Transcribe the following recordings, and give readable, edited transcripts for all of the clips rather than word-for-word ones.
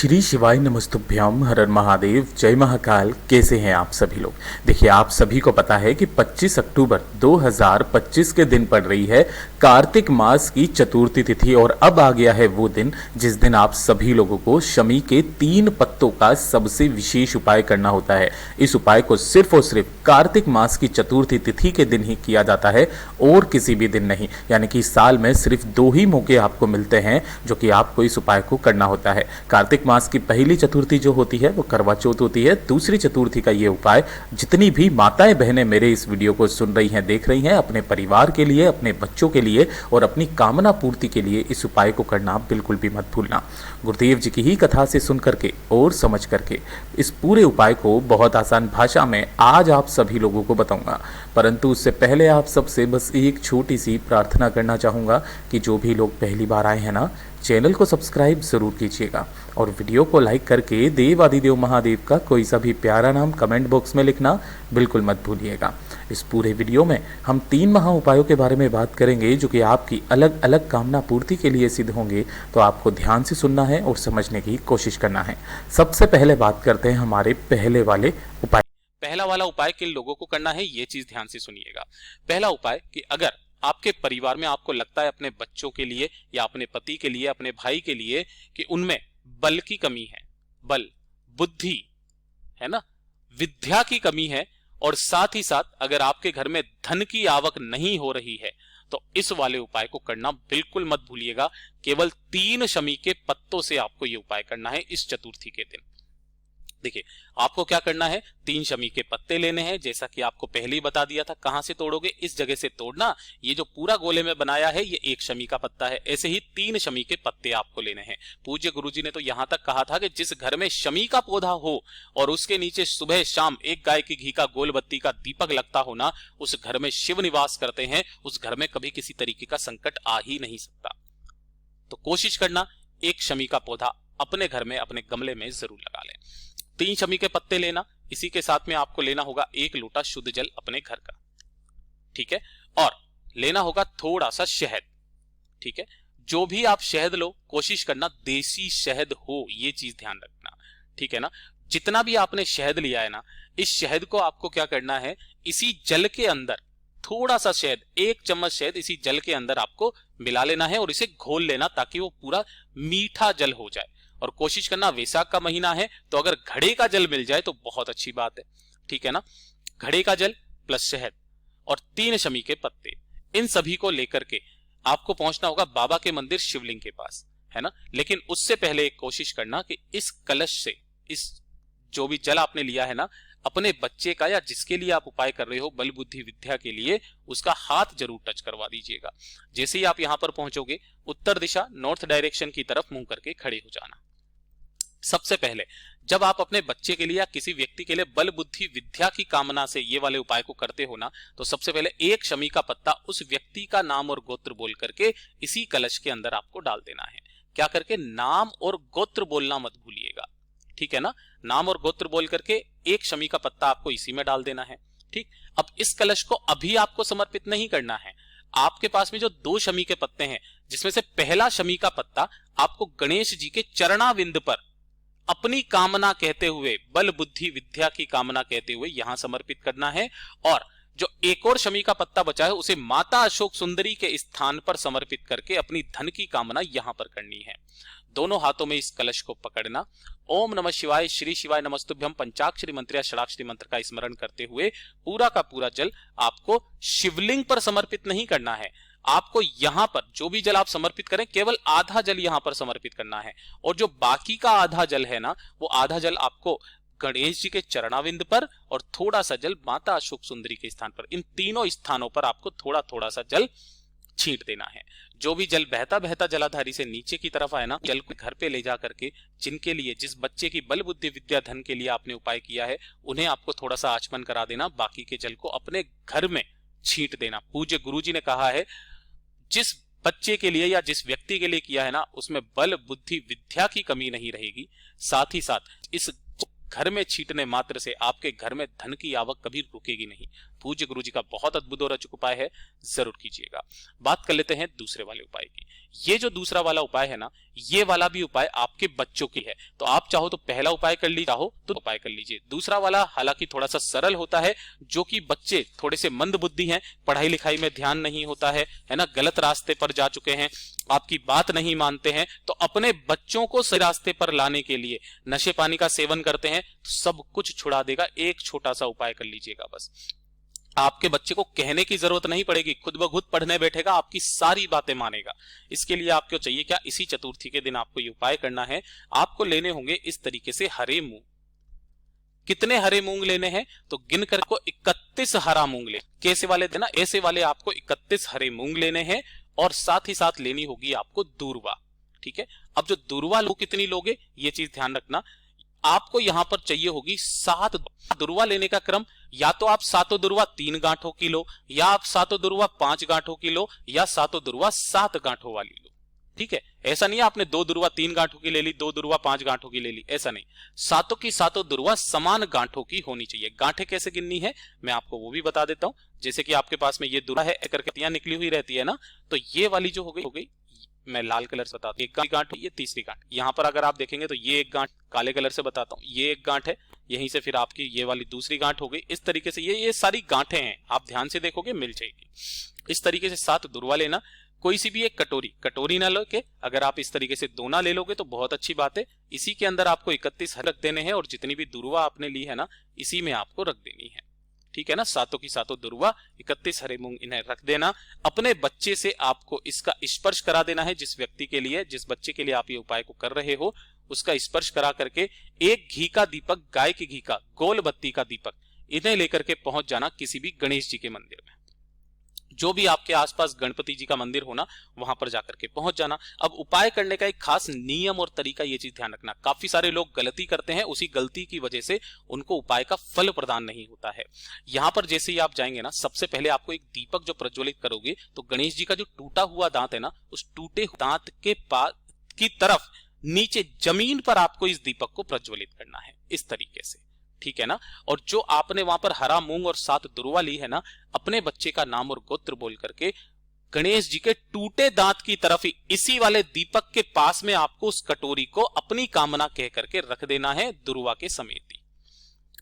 श्री शिवाय नमस्तुभ्यम हर हर महादेव जय महाकाल। कैसे हैं आप सभी लोग। देखिए, आप सभी को पता है कि 25 अक्टूबर 2025 के दिन पड़ रही है कार्तिक मास की चतुर्थी तिथि और अब आ गया है वो दिन जिस दिन आप सभी लोगों को शमी के 3 पत्तों का सबसे विशेष उपाय करना होता है। इस उपाय को सिर्फ और सिर्फ कार्तिक मास की चतुर्थी तिथि के दिन ही किया जाता है और किसी भी दिन नहीं। यानी कि साल में सिर्फ 2 ही मौके आपको मिलते हैं जो कि आपको इस उपाय को करना होता है। कार्तिक मास की पहली चतुर्थी जो होती है वो करवा चौथ होती है। दूसरी चतुर्थी का ये उपाय जितनी भी माताएं बहनें मेरे इस वीडियो को सुन रही हैं, देख रही हैं, अपने परिवार के लिए, अपने बच्चों के लिए और अपनी कामना पूर्ति के लिए इस उपाय को करना बिल्कुल भी मत भूलना। गुरुदेव जी की ही कथा से सुन करके और समझ करके इस पूरे उपाय को बहुत आसान भाषा में आज आप सभी लोगों को बताऊंगा। परंतु उससे पहले आप सबसे बस एक छोटी सी प्रार्थना करना चाहूँगा कि जो भी लोग पहली बार आए हैं ना, चैनल को सब्सक्राइब ज़रूर कीजिएगा और वीडियो को लाइक करके देव आदिदेव महादेव का कोई सा भी प्यारा नाम कमेंट बॉक्स में लिखना बिल्कुल मत भूलिएगा। इस पूरे वीडियो में हम 3 महा उपायों के बारे में बात करेंगे जो कि आपकी अलग अलग कामना पूर्ति के लिए सिद्ध होंगे। तो आपको ध्यान से सुनना है और समझने की कोशिश करना है। सबसे पहले बात करते हैं हमारे पहले वाले उपाय। पहला वाला उपाय किन लोगों को करना है, ये चीज ध्यान से सुनिएगा। पहला उपाय कि अगर आपके परिवार में आपको लगता है अपने बच्चों के लिए या अपने पति के लिए, अपने भाई के लिए कि उनमें बल की कमी है, बल, बुद्धि है ना, विद्या की कमी है और साथ ही साथ अगर आपके घर में धन की आवक नहीं हो रही है तो इस वाले उपाय को करना बिल्कुल मत भूलिएगा। केवल 3 शमी के पत्तों से आपको यह उपाय करना है इस चतुर्थी के दिन। देखिए, आपको क्या करना है, 3 शमी के पत्ते लेने हैं। जैसा कि आपको पहले ही बता दिया था, कहां से तोड़ोगे, इस जगह से तोड़ना। ये जो पूरा गोले में बनाया है ये 1 शमी का पत्ता है। ऐसे ही 3 शमी के पत्ते आपको लेने हैं। पूज्य गुरुजी ने तो यहां तक कहा था कि जिस घर में शमी का पौधा हो और उसके नीचे सुबह शाम 1 गाय की घी का गोल बत्ती का दीपक लगता हो ना, उस घर में शिव निवास करते हैं। उस घर में कभी किसी तरीके का संकट आ ही नहीं सकता। तो कोशिश करना 1 शमी का पौधा अपने घर में, अपने गमले में जरूर लगा लें। 3 शमी के पत्ते लेना, इसी के साथ में आपको लेना होगा 1 लोटा शुद्ध जल अपने घर का, ठीक है, और लेना होगा थोड़ा सा शहद, ठीक है। जो भी आप शहद लो, कोशिश करना देसी शहद हो, ये चीज ध्यान रखना, ठीक है ना। जितना भी आपने शहद लिया है ना, इस शहद को आपको क्या करना है, इसी जल के अंदर थोड़ा सा शहद, 1 चम्मच शहद इसी जल के अंदर आपको मिला लेना है और इसे घोल लेना ताकि वो पूरा मीठा जल हो जाए। और कोशिश करना, वैशाख का महीना है तो अगर घड़े का जल मिल जाए तो बहुत अच्छी बात है, ठीक है ना। घड़े का जल प्लस शहद और 3 शमी के पत्ते, इन सभी को लेकर के आपको पहुंचना होगा बाबा के मंदिर शिवलिंग के पास, है ना। लेकिन उससे पहले एक कोशिश करना कि इस कलश से, इस जो भी जल आपने लिया है ना, अपने बच्चे का या जिसके लिए आप उपाय कर रहे हो बल बुद्धि विद्या के लिए, उसका हाथ जरूर टच करवा दीजिएगा। जैसे ही आप यहां पर पहुंचोगे, उत्तर दिशा नॉर्थ डायरेक्शन की तरफ मुंह करके खड़े हो जाना। सबसे पहले जब आप अपने बच्चे के लिए या किसी व्यक्ति के लिए बल बुद्धि विद्या की कामना से ये वाले उपाय को करते हो ना, तो सबसे पहले 1 शमी का पत्ता उस व्यक्ति का नाम और गोत्र बोल करके इसी कलश के अंदर आपको डाल देना है। क्या करके, नाम और गोत्र बोलना मत भूलिएगा, ठीक है ना। नाम और गोत्र बोल करके 1 शमी का पत्ता आपको इसी में डाल देना है, ठीक। अब इस कलश को अभी आपको समर्पित नहीं करना है। आपके पास में जो 2 शमी के पत्ते हैं, जिसमें से पहला शमी का पत्ता आपको गणेश जी के चरणाविंद पर अपनी कामना कहते हुए, बल बुद्धि विद्या की कामना कहते हुए यहां समर्पित करना है। और जो एक और शमी का पत्ता बचा है उसे माता अशोक सुंदरी के स्थान पर समर्पित करके अपनी धन की कामना यहां पर करनी है। दोनों हाथों में इस कलश को पकड़ना, ओम नमः शिवाय, श्री शिवाय नमस्तुभ्यम पंचाक्षरी मंत्र या षडाक्षरी मंत्र का स्मरण करते हुए पूरा का पूरा जल आपको शिवलिंग पर समर्पित नहीं करना है। आपको यहां पर जो भी जल आप समर्पित करें, केवल आधा जल यहां पर समर्पित करना है और जो बाकी का आधा जल है ना, वो आधा जल आपको गणेश जी के चरणाविंद पर और थोड़ा सा जल माता अशोक सुंदरी के स्थान पर, इन तीनों स्थानों पर आपको थोड़ा थोड़ा सा जल छींट देना है। जो भी जल बहता बहता जलाधारी से नीचे की तरफ आए ना, जल को घर पे ले जा करके जिनके लिए, जिस बच्चे की बल बुद्धि विद्या धन के लिए आपने उपाय किया है, उन्हें आपको थोड़ा सा आचमन करा देना। बाकी के जल को अपने घर में छींट देना। पूज्य गुरुजी ने कहा है, जिस बच्चे के लिए या जिस व्यक्ति के लिए किया है ना, उसमें बल बुद्धि विद्या की कमी नहीं रहेगी। साथ ही साथ इस घर में छींटने मात्र से आपके घर में धन की आवक कभी रुकेगी नहीं। पूज्य गुरुजी का बहुत अद्भुत और अचूक उपाय है, जरूर कीजिएगा। बात कर लेते हैं दूसरे वाले उपाय की। ये जो दूसरा वाला उपाय है ना, ये वाला भी उपाय आपके बच्चों की है। तो आप चाहो तो पहला उपाय कर लीजिए, चाहो तो उपाय कर लीजिए। दूसरा वाला हालांकि थोड़ा सा सरल होता है, जो कि बच्चे थोड़े से मंद बुद्धि हैं, पढ़ाई लिखाई में ध्यान नहीं होता है ना, गलत रास्ते पर जा चुके हैं, आपकी बात नहीं मानते हैं, तो अपने बच्चों को सही रास्ते पर लाने के लिए नशे पानी का सेवन करते हैं, तो सब कुछ छुड़ा देगा। एक छोटा सा उपाय कर लीजिएगा बस। आपके बच्चे को कहने की जरूरत नहीं पड़ेगी, खुद ब खुद पढ़ने बैठेगा, आपकी सारी बातें मानेगा। इसके लिए आपको चाहिए क्या, इसी चतुर्थी के दिन आपको ये उपाय करना है। आपको लेने होंगे इस तरीके से हरे मूंग। कितने हरे मूंग लेने हैं, तो गिनकर को 31 हरा मूंग ले। कैसे वाले देना, ऐसे वाले आपको 31 हरे मूंग लेने हैं, और साथ ही साथ लेनी होगी आपको दूर्वा। ठीक है, अब जो दूर्वा लो कितनी लोगे, ये चीज ध्यान रखना। आपको यहां पर चाहिए होगी 7 दुर्वा लेने का क्रम, या तो आप 7 दुर्वा 3 गांठों की लो, या आप 7 दुर्वा 5 गांठों की लो, या 7 दुर्वा 7 गांठों वाली लो। ठीक है, ऐसा नहीं है आपने 2 दुर्वा 3 गांठों की ले ली, 2 दुर्वा 5 गांठों की ले ली, ऐसा नहीं। सातों की सातों दुर्वा समान गांठों की होनी चाहिए। गांठें कैसे गिननी है मैं आपको वो भी बता देता हूं। जैसे कि आपके पास में ये दुर्वा है, करके निकली हुई रहती है ना, तो ये वाली जो हो गई मैं लाल कलर से बताता हूँ। एक गांठ, ये तीसरी गांठ। यहां पर अगर आप देखेंगे तो ये एक गांठ, काले कलर से बताता हूँ, ये एक गांठ है, यहीं से फिर आपकी ये वाली दूसरी गांठ हो गई। इस तरीके से ये सारी गांठें हैं, आप ध्यान से देखोगे मिल जाएगी। इस तरीके से 7 दुर्वा लेना। कोई सी भी एक कटोरी ना लो के, अगर आप इस तरीके से दोना ले लोगे तो बहुत अच्छी बात है। इसी के अंदर आपको 31 रख देने हैं, और जितनी भी दुर्वा आपने ली है ना, इसी में आपको रख देनी है। ठीक है ना, सातों की सातों दुर्वा, 31 हरे मूंग, इन्हें रख देना। अपने बच्चे से आपको इसका स्पर्श करा देना है। जिस व्यक्ति के लिए, जिस बच्चे के लिए आप ये उपाय को कर रहे हो, उसका स्पर्श करा करके एक घी का दीपक, गाय के घी का, गोल बत्ती का दीपक, इन्हें लेकर के पहुंच जाना किसी भी गणेश जी के मंदिर में। जो भी आपके आसपास गणपति जी का मंदिर होना, वहां पर जाकर के पहुंच जाना। अब उपाय करने का एक खास नियम और तरीका, ये चीज ध्यान रखना। काफी सारे लोग गलती करते हैं, उसी गलती की वजह से उनको उपाय का फल प्रदान नहीं होता है। यहां पर जैसे ही आप जाएंगे ना, सबसे पहले आपको एक दीपक जो प्रज्वलित करोगे, तो गणेश जी का जो टूटा हुआ दांत है ना, उस टूटे दांत के पास की तरफ नीचे जमीन पर आपको इस दीपक को प्रज्वलित करना है, इस तरीके से। ठीक है ना, और जो आपने वहां पर हरा मूंग और 7 दुर्वा ली है ना, अपने बच्चे का नाम और गोत्र बोल करके गणेश जी के टूटे दांत की तरफ ही, इसी वाले दीपक के पास में आपको उस कटोरी को अपनी कामना कह करके रख देना है, दुर्वा के समेत ही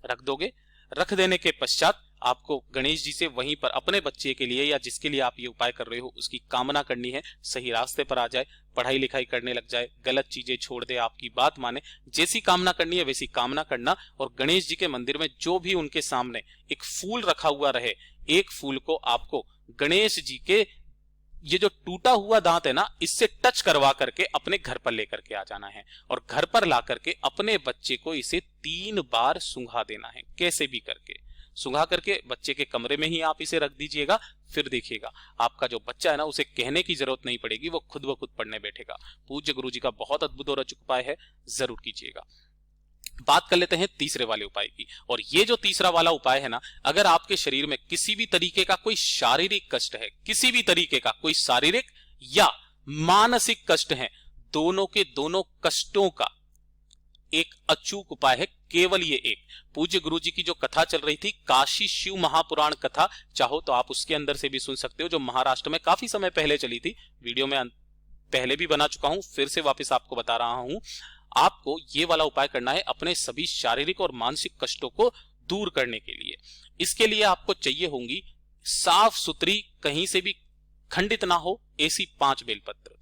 रख दोगे। रख देने के पश्चात आपको गणेश जी से वहीं पर अपने बच्चे के लिए या जिसके लिए आप ये उपाय कर रहे हो, उसकी कामना करनी है, सही रास्ते पर आ जाए, पढ़ाई लिखाई करने लग जाए, गलत चीजें छोड़ दे, आपकी बात माने। जैसी कामना करनी है वैसी कामना करना। और गणेश जी के मंदिर में जो भी उनके सामने एक फूल रखा हुआ रहे, एक फूल को आपको गणेश जी के ये जो टूटा हुआ दांत है ना, इससे टच करवा करके अपने घर पर लेकर के आ जाना है, और घर पर ला करके अपने बच्चे को इसे 3 बार सूंघा देना है। कैसे भी करके सूंघा करके बच्चे के कमरे में ही आप इसे रख दीजिएगा। फिर देखिएगा आपका जो बच्चा है ना, उसे कहने की जरूरत नहीं पड़ेगी, वो खुद ब खुद पढ़ने बैठेगा। पूज्य गुरु जी का बहुत अद्भुत और अचूक उपाय है, जरूर कीजिएगा। बात कर लेते हैं तीसरे वाले उपाय की। और ये जो तीसरा वाला उपाय है ना, अगर आपके शरीर में किसी भी तरीके का कोई शारीरिक कष्ट है, किसी भी तरीके का कोई शारीरिक या मानसिक कष्ट है, दोनों के दोनों कष्टों का एक अचूक उपाय है, केवल ये एक। पूज्य गुरु जी की जो कथा चल रही थी, काशी शिव महापुराण कथा, चाहो तो आप उसके अंदर से भी सुन सकते हो, जो महाराष्ट्र में काफी समय पहले चली थी। वीडियो में पहले भी बना चुका हूं, फिर से वापस आपको बता रहा हूं। आपको ये वाला उपाय करना है अपने सभी शारीरिक और मानसिक कष्टों को दूर करने के लिए। इसके लिए आपको चाहिए होंगी साफ सुथरी, कहीं से भी खंडित ना हो, ऐसी 5 बेलपत्र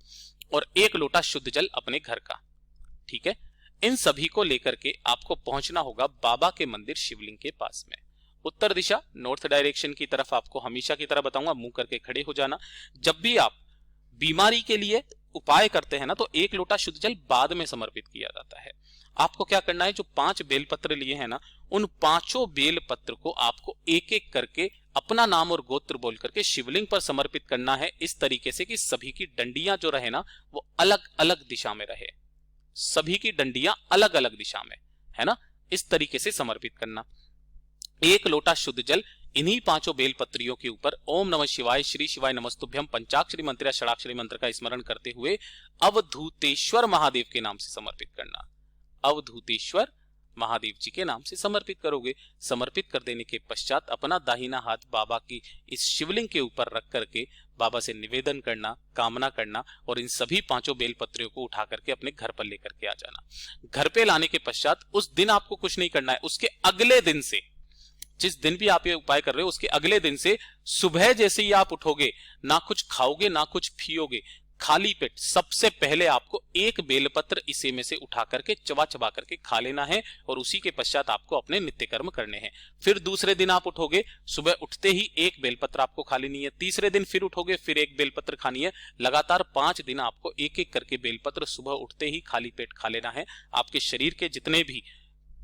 और 1 लोटा शुद्ध जल अपने घर का। ठीक है, इन सभी को लेकर के आपको पहुंचना होगा बाबा के मंदिर शिवलिंग के पास में। उत्तर दिशा, नॉर्थ डायरेक्शन की तरफ आपको हमेशा की तरह बताऊंगा, मुंह करके खड़े हो जाना। जब भी आप बीमारी के लिए उपाय करते हैं ना, तो 1 लोटा शुद्ध जल बाद में समर्पित किया जाता है। आपको क्या करना है, जो 5 बेलपत्र लिए हैं ना, उन 5 बेलपत्र को आपको एक एक करके अपना नाम और गोत्र बोल करके शिवलिंग पर समर्पित करना है, इस तरीके से कि सभी की डंडियां जो रहे ना, वो अलग अलग दिशा में रहे। सभी की डंडियां अलग अलग दिशा में, है ना, इस तरीके से समर्पित करना। 1 लोटा शुद्ध जल इन्हीं 5 बेलपत्रियों के ऊपर ओम नमः शिवाय, श्री शिवाय नमस्तुभ्यम पंचाक्षरी मंत्र या षडाक्षरी मंत्र का स्मरण करते हुए अवधूतेश्वर महादेव के नाम से समर्पित करना। अवधूतेश्वर महादेव जी के नाम से समर्पित करोगे। समर्पित कर देने के पश्चात अपना दाहिना हाथ बाबा की इस शिवलिंग के ऊपर रख करके बाबा से निवेदन करना, कामना करना और इन सभी 5 बेलपत्रों को उठा करके अपने घर पर लेकर के आ जाना। घर पे लाने के पश्चात उस दिन आपको कुछ नहीं करना है, उसके अगले दिन से, जिस दिन भी आप ये उपाय कर रहे हो उसके अगले दिन से सुबह जैसे ही आप उठोगे, ना कुछ खाओगे ना कुछ पियोगे, खाली पेट सबसे पहले आपको एक बेलपत्र इसे में से उठा करके चबा चबा करके खा लेना है और उसी के पश्चात आपको अपने नित्य कर्म करने हैं। फिर दूसरे दिन आप उठोगे, सुबह उठते ही एक बेलपत्र आपको खा लेनी है। तीसरे दिन फिर उठोगे, फिर एक बेलपत्र खानी है। लगातार 5 दिन आपको एक एक करके बेलपत्र सुबह उठते ही खाली पेट खा लेना है। आपके शरीर के जितने भी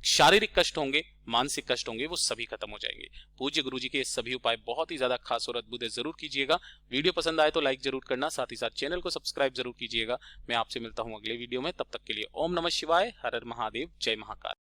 शारीरिक कष्ट होंगे, मानसिक कष्ट होंगे, वो सभी खत्म हो जाएंगे। पूज्य गुरु जी के ये सभी उपाय बहुत ही ज्यादा खास और अद्भुत है, जरूर कीजिएगा। वीडियो पसंद आए तो लाइक जरूर करना, साथ ही साथ चैनल को सब्सक्राइब जरूर कीजिएगा। मैं आपसे मिलता हूं अगले वीडियो में, तब तक के लिए ओम नमः शिवाय, हर हर महादेव, जय महाकाल।